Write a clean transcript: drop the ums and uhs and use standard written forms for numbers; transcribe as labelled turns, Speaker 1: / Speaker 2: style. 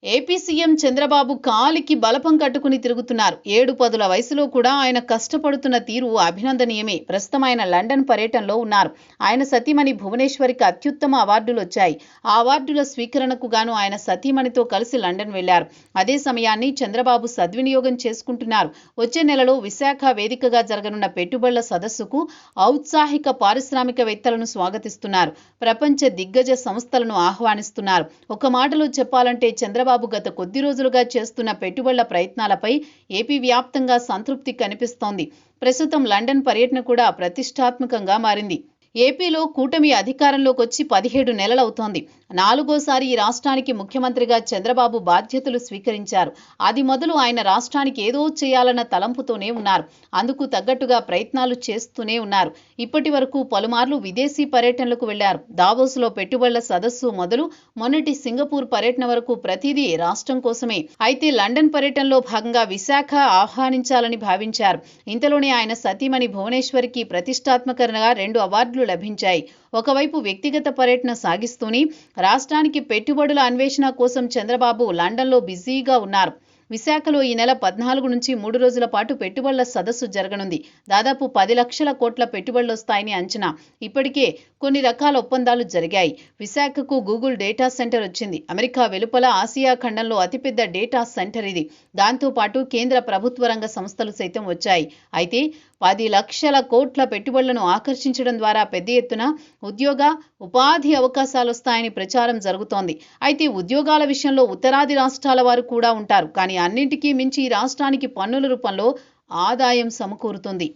Speaker 1: AP CM Chandrababu కాలికి బలపం కట్టుకుని తిరుగుతున్నారు. 7 వయసులో కూడా ఆయన కష్టపడుతున్న తీరు అభినందనీయమే. ప్రస్తుతం ఆయన లండన్ పర్యటనలో ఉన్నారు. ఆయన సతీమణి భువనేశ్వరికి అత్యుత్తమ అవార్డులు వచ్చాయి. ఆ అవార్డుల స్వీకరణకు గాను ఆయన సతీమణితో కలిసి లండన్ వెళ్లారు. అదే సమయాన్ని చంద్రబాబు సద్వినియోగం చేసుకుంటున్నారు. వచ్చే నెలలో విశాఖ వేదికగా జరగనున్న పెట్టుబడుల సదస్సుకు ఔత్సాహిక పారిశ్రామికవేత్తలను స్వాగతిస్తున్నారు. ప్రపంచ దిగ్గజ సంస్థలను ఆహ్వానిస్తున్నారు. ఒక మాటలో చెప్పాలంటే చంద్రబాబు గత కొద్ది రోజులుగా చేస్తున్న పెట్టుబడుల ప్రయత్నాలపై ఏపీ వ్యాప్తంగా సంతృప్తి కనిపిస్తోంది. ప్రస్తుతం లండన్ పర్యటన కూడా ప్రతిష్టాత్మకంగా మారింది. ఏపీలో కూటమి అధికారంలోకి వచ్చి 17 నెలలవుతోంది. 4వసారి ఈ రాష్ట్రానికి ముఖ్యమంత్రిగా చంద్రబాబు బాధ్యతలు స్వీకరించారు. అది మొదలు ఆయన రాష్ట్రానికి ఏదో చేయాలన్న తలంపుతోనే ఉన్నారు. అందుకు తగ్గట్టుగా ప్రయత్నాలు చేస్తూనే ఉన్నారు. ఇప్పటి వరకు పలుమార్లు విదేశీ పర్యటనలకు వెళ్లారు. దావోస్లో పెట్టుబడుల సదస్సు మొదలు మొన్నటి సింగపూర్ పర్యటన వరకు ప్రతిదీ రాష్ట్రం కోసమే. అయితే లండన్ పర్యటనలో భాగంగా విశాఖ ఆహ్వానించాలని భావించారు. ఇంతలోనే ఆయన సతీమణి భువనేశ్వరికి ప్రతిష్టాత్మకంగా 2 అవార్డులు లభించాయి. ఒకవైపు వ్యక్తిగత పర్యటన సాగిస్తూనే రాష్ట్రానికి పెట్టుబడుల అన్వేషణ కోసం చంద్రబాబు లండన్లో బిజీగా ఉన్నారు. విశాఖలో ఈ నెల 14 నుంచి 3 రోజుల పాటు పెట్టుబడుల సదస్సు జరగనుంది. దాదాపు 10 లక్షల కోట్ల పెట్టుబడులు వస్తాయని అంచనా. ఇప్పటికే కొన్ని రకాల ఒప్పందాలు జరిగాయి. విశాఖకు గూగుల్ డేటా సెంటర్ వచ్చింది. అమెరికా వెలుపల ఆసియా ఖండంలో అతిపెద్ద డేటా సెంటర్ ఇది. దాంతోపాటు కేంద్ర ప్రభుత్వ రంగ సంస్థలు సైతం వచ్చాయి. అయితే 10 లక్షల కోట్ల పెట్టుబడులను ఆకర్షించడం ద్వారా పెద్ద ఎత్తున ఉపాధి అవకాశాలు వస్తాయని ప్రచారం జరుగుతోంది. అయితే ఉద్యోగాల విషయంలో ఉత్తరాది రాష్ట్రాల వారు కూడా ఉంటారు. కానీ అన్నింటికీ మించి ఈ రాష్ట్రానికి పన్నుల రూపంలో ఆదాయం సమకూరుతుంది.